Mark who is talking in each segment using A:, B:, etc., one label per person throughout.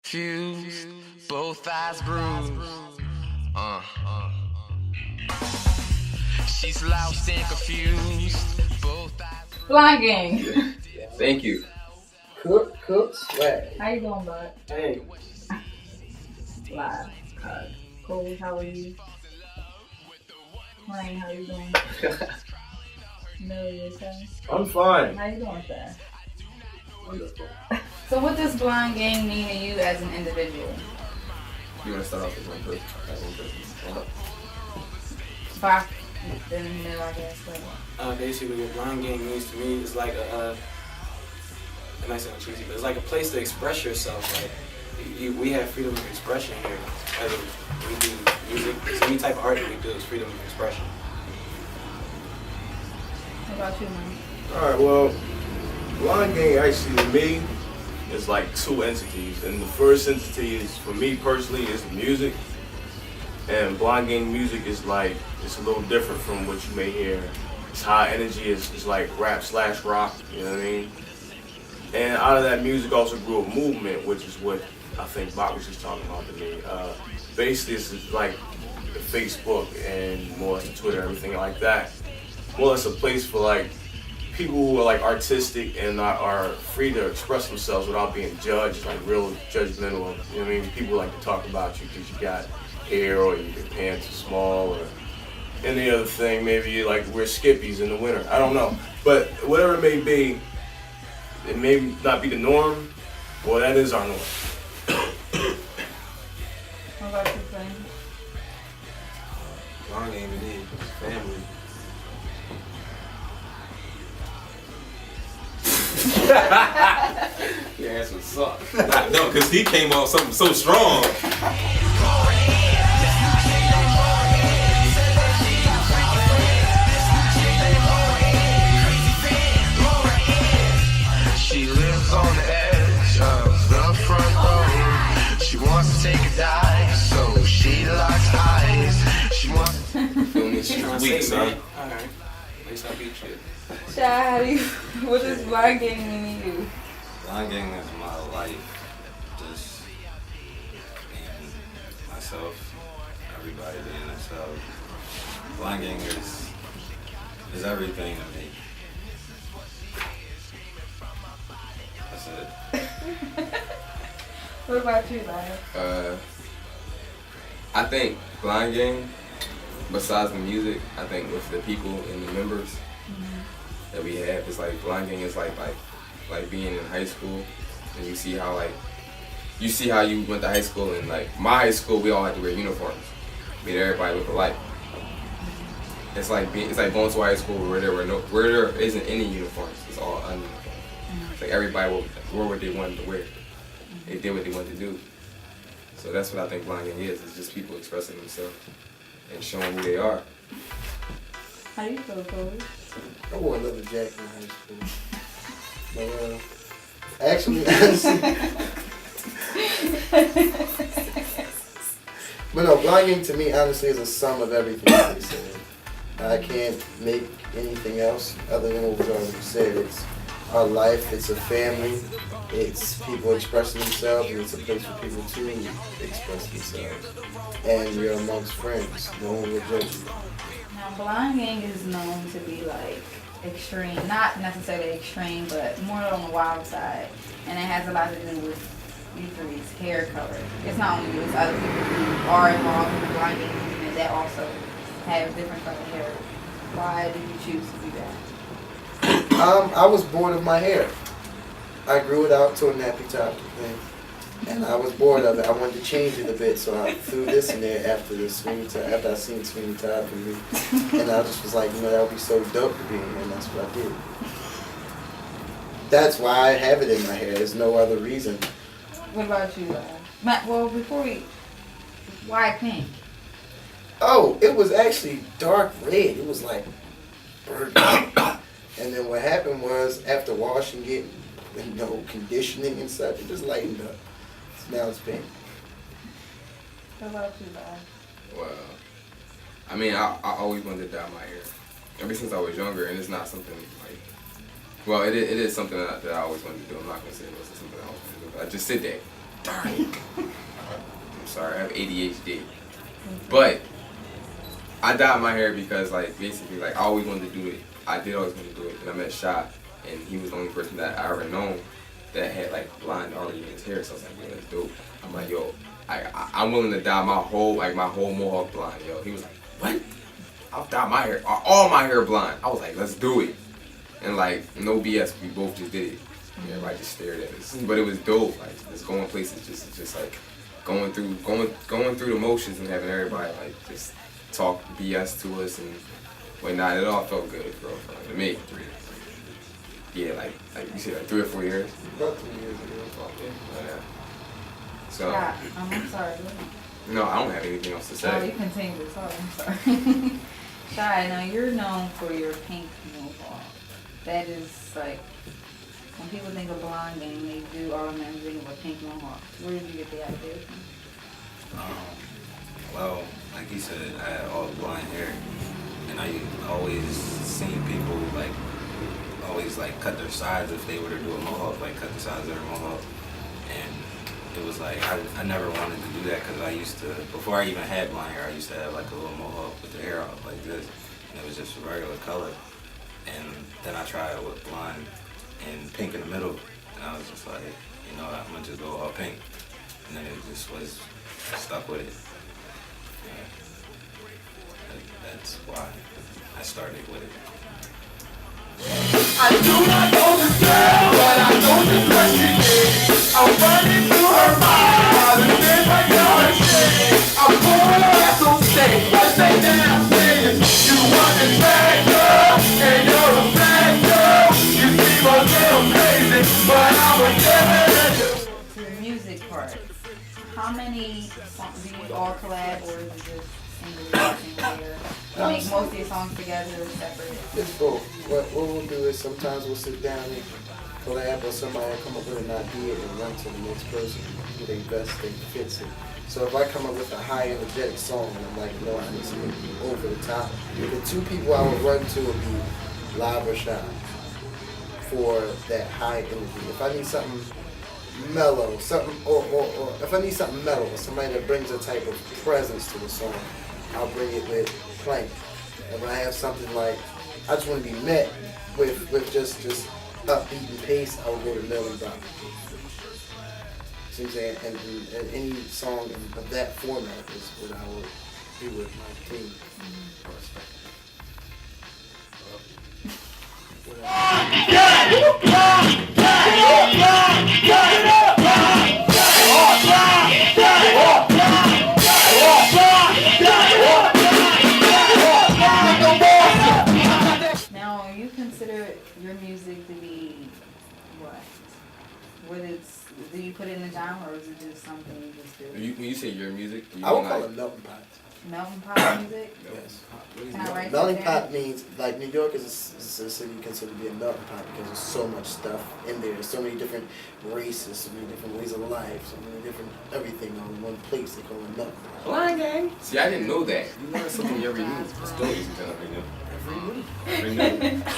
A: Fused, both eyes bruised. She's lost and confused. Both eyes.
B: Blondegang.
C: Yeah, thank you.
D: Cook, swag.
B: How you doing, bud?
D: Hey.
B: Lyve. Cool. How are you? Ryan, how you doing? Millie, okay?
D: I'm fine.
B: How you doing, sir?
D: Wonderful.
B: So what does Blondegang mean to you as an individual?
C: You want to start off with one person? Like one person.
B: Bach, then Nero, I guess.
E: Basically, what Blondegang means to me is like it might sound cheesy, but it's like a place to express yourself. Like we have freedom of expression here. Whether we do music, it's any type of art that we do is freedom of expression.
B: What about you, man?
F: Alright, well, Blondegang actually to me is like two entities. And the first entity is, for me personally, is the music. And Blondegang music is like, it's a little different from what you may hear. It's high energy, it's like rap/rock, you know what I mean? And out of that music also grew a movement, which is what I think Bach was just talking about to me. Basically, it's like the Facebook and more or less the Twitter, everything like that. More or less a place for like people who are like artistic and are free to express themselves without being judged, like real judgmental. You know what I mean? People like to talk about you because you got hair or your pants are small or any other thing. Maybe you like wear skippies in the winter. I don't know. But whatever it may be, it may not be the norm. Well, that is our norm.
B: What about you, friend?
E: Blondegang to me, family.
C: Your answer sucks.
G: No, because he came off something so strong.
A: She lives on the edge of the front row. She wants to take a dive, so she locks eyes. She wants.
C: Feeling this
E: Trying to
G: Weak,
E: say,
G: son.
E: man. Alright. At least I beat you.
B: Shy, how do you, what does Blondegang mean to you?
H: Blondegang is my life. Just being myself, everybody being themselves. Blondegang is everything to me. That's it.
B: What about you, Lyve?
C: I think Blondegang, besides the music, I think with the people and the members that we have, it's like Blondegang is like being in high school, and you see how you went to high school, and like my high school, we all had to wear uniforms, made everybody look alike. It's like going to a high school where there isn't any uniforms. It's all ununiformed. It's like everybody wore what they wanted to wear. They did what they wanted to do. So that's what I think Blondegang is. It's just people expressing themselves and showing who they are.
B: How do you feel, Kosi?
D: I wore a leather jacket in high school. But actually, honestly, but no, Blondegang to me honestly is a sum of everything that they said. I can't make anything else other than what was already said. It's our life, it's a family, it's people expressing themselves, and it's a place for people to express themselves. And you're amongst friends, no one will judge you.
B: Now, Blondegang is known to be like extreme, not necessarily extreme, but more on the wild side. And it has a lot to do with you three's hair color. It's not only you, it's other people who are involved in the Blondegang movement that also have different color hair. Why did you choose to do that?
D: I was bored of my hair. I grew it out to a nappy top thing. And I was bored of it. I wanted to change it a bit, so I threw this in there after I seen Sweeney Todd for me. And I just was like, that would be so dope to be in here, and that's what I did. That's why I have it in my hair. There's no other reason.
B: What about you, well, why pink?
D: Oh, it was actually dark red. It was like burgundy. And then what happened was, after washing it, conditioning and such, it just lightened up. So now it's pink.
B: What about you, Lyve?
C: Well, I mean, I always wanted to dye my hair ever since I was younger, and it's not something like, well, it is something that I always wanted to do. I'm not gonna say it wasn't something I always wanted to do, but I just sit there, darn it. sorry, I have ADHD. But I dyed my hair because like basically like I always wanted to do it. I did always want to do it, and I met Shy, and he was the only person that I ever known that had like blonde already in his hair. So I was like, yo, that's dope. I'm like, yo, I'm willing to dye my whole mohawk blonde, yo. He was like, what? I'll dye my hair, all my hair blonde. I was like, let's do it. And like, no BS, we both just did it. And everybody just stared at us. But it was dope, like just going places, just like going through the motions and having everybody like just talk BS to us and whatnot. It all felt good, bro, to me. Yeah, like you said, like 3 or 4 years.
D: About 2 years ago.
C: Yeah. So.
B: Yeah, I'm sorry.
C: No, I don't have anything else to say.
B: Oh, you continue to talk. I'm sorry. Shy, now you're known for your pink mohawk. That is like, when people think of Blondegang, they do automatically think of a pink mohawk. Where did you get the idea from?
H: Well, like he said, I had all blonde hair, and I always seen people like always like cut their sides if they were to do a mohawk, like cut the sides of their mohawk, and it was like I never wanted to do that because I used to, before I even had blonde hair, I used to have like a little mohawk with the hair out like this, and it was just a regular color, and then I tried it with blonde and pink in the middle, and I was just like, you know, I'm gonna just go all pink, and then it just was stuck with it. That's why I started with it.
A: I do not know the girl, but I know just what she did. I'm running through her mind, and then I know her shit. I'm pulling her so sick, but they damn saying you want it bad, girl, and you're a bad girl. You seem a little crazy, but I'm a good.
B: To the music part, how many songs do you all collab, or is it just single there? You make most of your songs together or separate?
D: It's both. What we'll do is sometimes we'll sit down and collab, or somebody will come up with an idea and run to the next person who they best think fits it. So if I come up with a high energetic song and I'm like, no, I need something over the top, the 2 people I would run to would be Lyve or Shy for that high energy. If I need something mellow, or if I need something mellow, or somebody that brings a type of presence to the song, I'll bring it with Plank. And when I have something like, I just want to be met with just upbeat and pace, I will go to Nero and Bop. See what I'm saying? And any song of that format is what I would do with my team.
B: Now, you consider your music to be what? Do you put it in a genre, or is it just something you just do?
C: When you say your music, you
D: I would
C: mean
D: call
C: like
D: it melting pot.
B: Melting pot music?
D: Yes.
B: Can I write
D: Melting
B: that down?
D: pot means, like, New York is a city considered to be a melting pot because there's so much stuff in there. There's so many different races, so many different ways of life, so many different everything on one place. They call it melting pot.
C: Blondegang. See, I didn't know that. You learn something every new. Let's go. Every new. I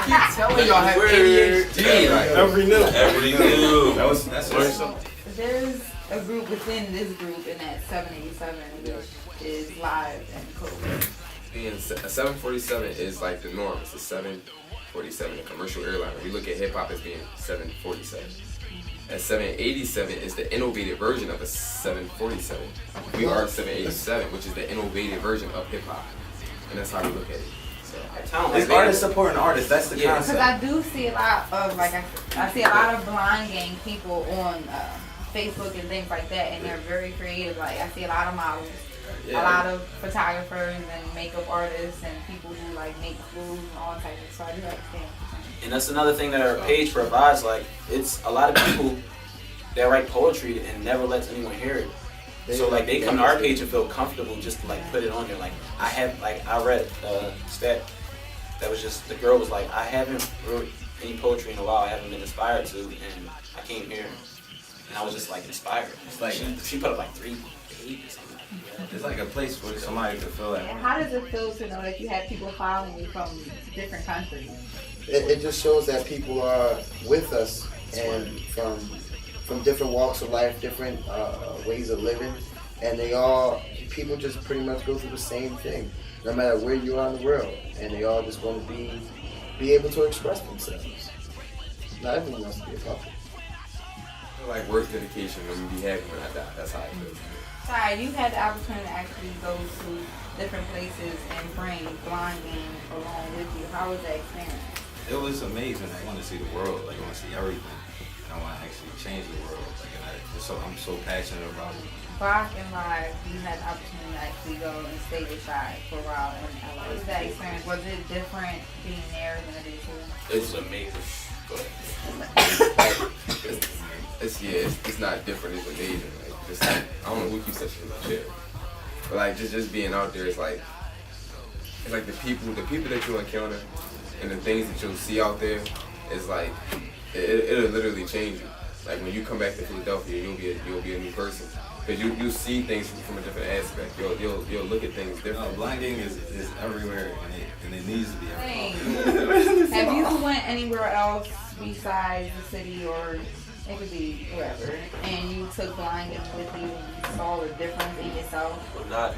C: keep telling y'all I have ADHD. Like,
F: Every new.
C: That's
F: something.
B: There's a group within this group in that 787, which is Lyve and Kosi.
C: And a 747 is like the norm. It's a 747, a commercial airliner. We look at hip hop as being 747. A 787 is the innovative version of a 747. We are 787, which is the innovative version of hip hop, and that's how we look at it. So,
H: It's artists supporting artists. That's the
C: Yeah.
B: Because
H: concept.
B: I do see a lot of, like, I see a lot of Blondegang people on Facebook and things like that, and they're very creative. Like, I see a lot of models, a lot of photographers and makeup artists and people who, like, make clothes and all types of stuff. So I do understand what you're saying.
E: And that's another thing that our page provides. Like, it's a lot of people that write poetry and never lets anyone hear it. So like they come to our page and feel comfortable just to like put it on there. Like I read a stat that was just, the girl was like, I haven't wrote any poetry in a while. I haven't been inspired to, and I came here and I was just like inspired. It's like she put up like 3 pages.
H: It's like a place where somebody could feel
B: And
H: like.
B: how does it feel to know that you have people following you from different countries?
D: It just shows that people are with us and from different walks of life, different ways of living, and people just pretty much go through the same thing, no matter where you are in the world, and they all just want to be able to express themselves. Not everyone wants to be a puppet.
C: Like work dedication when you be happy when I die. That's how I feel.
B: Sorry, you had the opportunity to actually go to different places and bring Blondegang along with you. How was that experience?
H: It was amazing. I want to see the world. Like, I want to see everything. I want to actually change the world. Like, I'm so passionate about it.
B: Bach and Lyve, you had the opportunity to actually go and stay with Shy for a while in LA. What was that experience? Was it different being there than it is here?
C: It's amazing. It's not different. It's amazing. Like, just like, I don't know who keeps touching my chair, but like just being out there, it's like the people that you encounter and the things that you'll see out there. It's like it'll literally change you. Like when you come back to Philadelphia, you'll be a new person. Cause you see things from a different aspect. You'll look at things different.
H: Blondegang is everywhere, and it needs to be everywhere.
B: Have you went anywhere else besides the city, or it could be wherever, and you took Blondegang with you and you saw the difference in yourself?
I: Well, not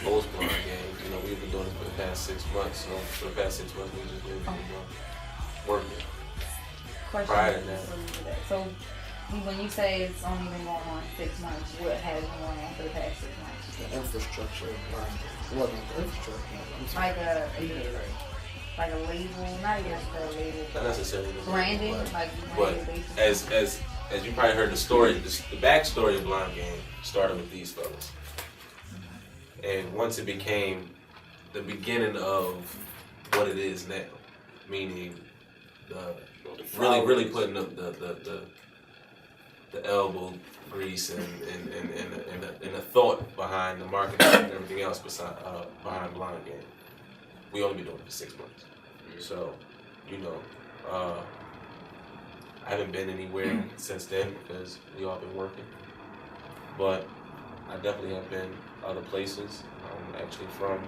I: most Blondegang. You know, we've been doing it for the past 6 months. So for the past 6 months, we've just been working.
B: Question.
I: Prior to that.
B: So when you say it's only been going on 6 months, what has been going on for the past 6 months?
D: The infrastructure of Blondegang. Well, not the infrastructure.
B: Like a label, not even a label.
I: Not necessarily.
B: Branding, like
I: but as you probably heard the story, the backstory of Blondegang started with these fellas, and once it became the beginning of what it is now, meaning really putting up the elbow grease and the thought behind the marketing and everything else behind Blondegang. We only been doing it for 6 months. So, I haven't been anywhere since then because we all been working. But I definitely have been other places. I'm actually from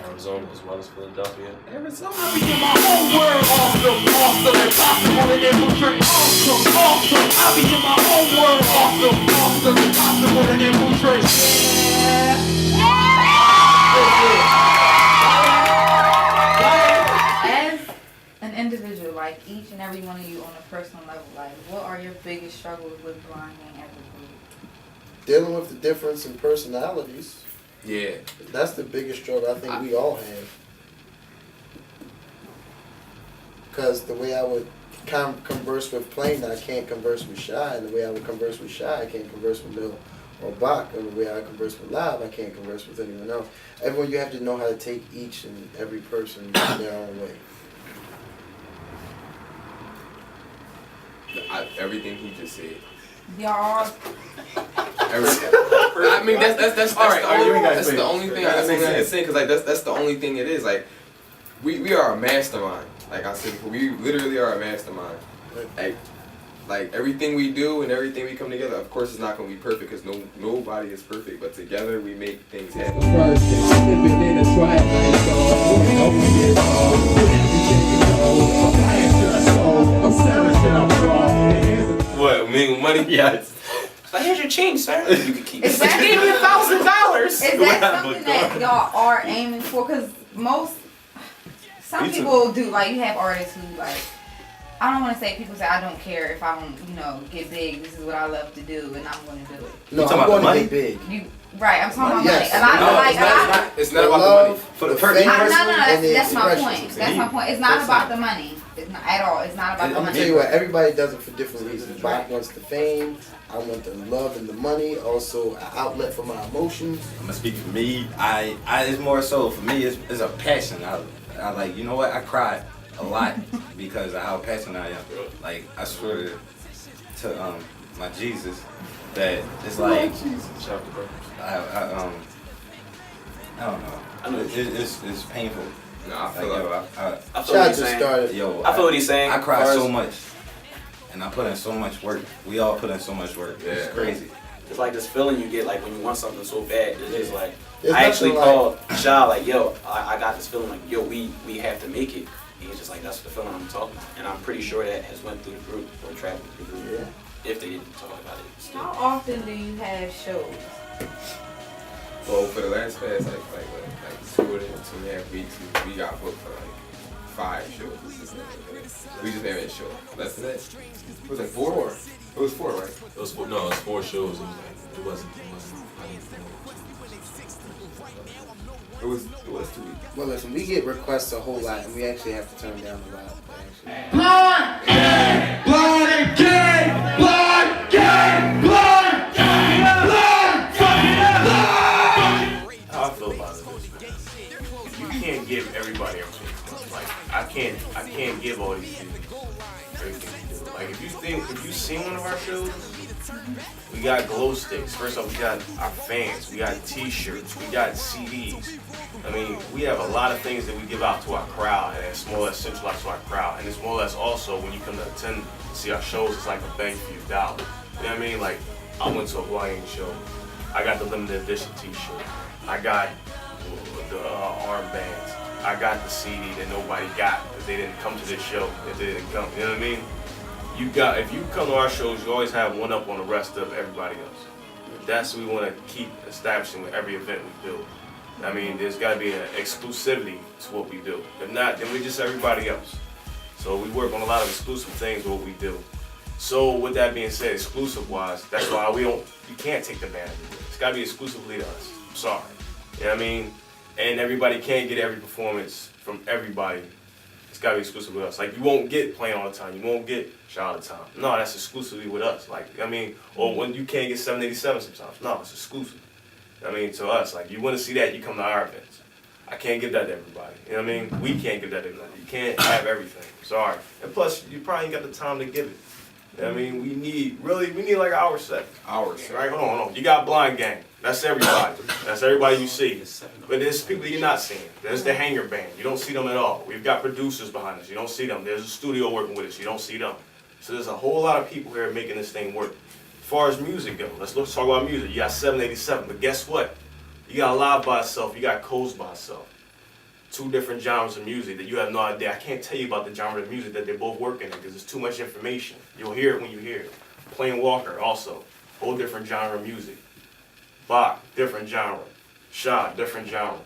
I: Arizona as well as Philadelphia. Arizona.
A: I be in my own world, awesome, impossible and infiltrate. Awesome, I be in my own world, awesome, impossible and infiltrate.
B: As an individual, like each and every one of you on a personal level, like what are your biggest struggles with Blondegang as a group?
D: Dealing with the difference in personalities.
C: Yeah.
D: That's the biggest struggle I think we all have. Because the way I would converse with Plain, I can't converse with Shy, and the way I would converse with Shy, I can't converse with Lil or Bach, and the way I converse with Lyve, I can't converse with anyone else. Everyone, you have to know how to take each and every person their own way.
C: Everything he just said.
B: Y'all.
C: I mean that's the only thing I can say, because like that's the only thing it is. Like we are a mastermind. Like I said before, we literally are a mastermind. Like everything we do and everything we come together, of course it's not gonna be perfect because nobody is perfect, but together we make things happen.
I: What, me money?
E: Yes.
I: Like, here's your change, sir. You can keep it.
B: Is that
I: Give me $1,000.
B: Is that something that y'all are aiming for? Because some people do, like you have artists who like, I don't want to say, people say I don't care if I don't, get big. This is what I love to do, and I'm going to do it.
D: No, I'm going to get big.
B: Right, I'm talking about
D: yes.
B: money.
C: It's not about the money.
D: For the person.
B: That's my point. That's my point. It's not about the money. It's not at all. It's not about the
D: I'm
B: money.
D: going to tell you what, everybody does it for different reasons. Bach wants the fame. I want the love and the money. Also, an outlet for my emotions.
H: I'm gonna speak for me. I it's more so for me. It's a passion. I like, you know what? I cry a lot because of how passionate I am. Like, I swear to my Jesus that it's like I don't know. It's painful.
C: No, I feel
I: I feel what he's saying. I feel what he's saying.
H: I cry so much, and I put in so much work. We all put in so much work.
C: Yeah.
H: It's crazy.
E: It's like this feeling you get like when you want something so bad. It's just like,
D: There's
E: I actually
D: nothing
E: called Shaw like, yo, I got this feeling like, yo, we have to make it. And he's just like, that's the feeling I'm talking about. And I'm pretty sure that has went through the group or traveled through the group.
D: Yeah.
E: if they didn't talk about it.
B: How often do you have shows?
C: Well, for the last past like 2.5 weeks, we got booked for like 5 shows. We just never had a show. Less than that. Was it 4? It was 4, right?
I: It was 4. No, it was 4 shows. It wasn't. I didn't think
C: It was 2 weeks.
D: Well, listen, we get requests a whole lot, and we actually have to turn down a lot.
A: Blondegang! Blondegang! Blondegang! Blondegang!
F: How I feel about it is, you can't give everybody everything. Like I can't give all these people everything to do. Like if you seen one of our shows, we got glow sticks. First off, we got our fans, we got T-shirts, we got CDs. I mean, we have a lot of things that we give out to our crowd, and it's more or less centralized to our crowd. And it's more or less also when you come to attend to see our shows, it's like a bang for your dollar. You know what I mean? Like I went to a Blondegang show. I got the limited edition T-shirt. I got the armbands. I got the CD that nobody got because they didn't come to this show. If they didn't come, you know what I mean? If you come to our shows, you always have one up on the rest of everybody else. That's what we want to keep establishing with every event we do. I mean, there's got to be an exclusivity to what we do. If not, then we're just everybody else. So we work on a lot of exclusive things with what we do. So with that being said, exclusive-wise, that's why you can't take the band everywhere. It's got to be exclusively to us. I'm sorry. You know what I mean? And everybody can't get every performance from everybody. It's got to be exclusive with us. Like, you won't get Playing All the Time. You won't get Shout All the Time. No, that's exclusively with us. Like, I mean, or when you can't get 787 sometimes. No, it's exclusive. I mean, to us. Like, you want to see that, you come to our events. I can't give that to everybody. You know what I mean? We can't give that to everybody. You can't have everything. Sorry. And plus, you probably ain't got the time to give it. You know what I mean? We need like an hour set.
C: Hours.
F: Right? Hold on. You got Blondegang. That's everybody. That's everybody you see. But there's people you're not seeing. There's the hanger band. You don't see them at all. We've got producers behind us. You don't see them. There's a studio working with us. You don't see them. So there's a whole lot of people here making this thing work. As far as music goes, let's talk about music. You got 787, but guess what? You got Lyve by itself. You got Kosi by itself. 2 different genres of music that you have no idea. I can't tell you about the genre of music that they're both working in because it's too much information. You'll hear it when you hear it. Plain Walker also, whole different genre of music. Bach, different genre. Shah, different genre.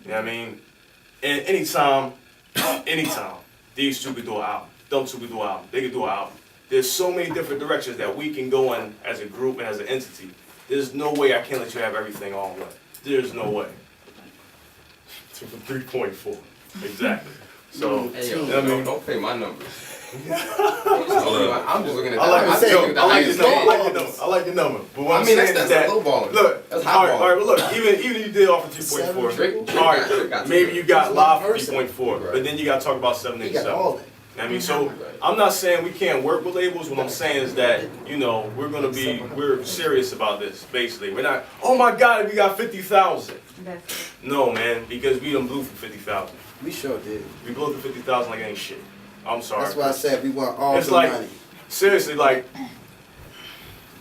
F: You know what I mean? And anytime, these 2 could do an album. Them 2 could do an album. They could do an album. There's so many different directions that we can go in as a group and as an entity. There's no way I can't let you have everything all in one. There's no way. 3.4. Exactly. So,
C: Hey, yo,
F: you know what I mean?
C: don't pay my numbers. I'm just looking at that.
F: I like your number. But what I'm saying
C: that's
F: is that,
C: lowballing.
F: look,
C: That's
F: all
C: high
F: right, but look, even if you did offer 3.4,
C: Drake
F: all right,
C: got
F: maybe you got Lyve for
D: person.
F: 3.4, but then you got to talk about
D: We got
F: 787.
D: all that.
F: I mean, so I'm not saying we can't work with labels. What I'm saying is that, you know, we're serious about this, basically. We're not, oh my God, we got 50,000.
B: That's it.
F: No, man, because we done blew for 50,000.
D: We sure did.
F: We blew for 50,000 like it ain't shit. I'm sorry.
D: That's why I said we want all
F: It's
D: the
F: like,
D: money.
F: seriously, like,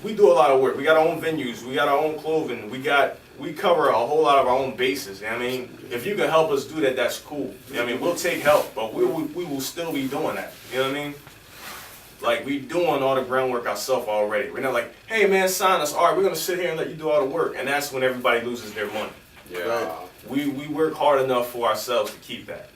F: we do a lot of work. We got our own venues. We got our own clothing. We cover a whole lot of our own bases. You know what I mean? If you can help us do that, that's cool. You know what I mean? We'll take help, but we will still be doing that. You know what I mean? Like, we doing all the groundwork ourselves already. We're not like, hey man, sign us. All right, we're gonna sit here and let you do all the work. And that's when everybody loses their money.
C: Yeah.
D: Right.
F: We work hard enough for ourselves to keep that.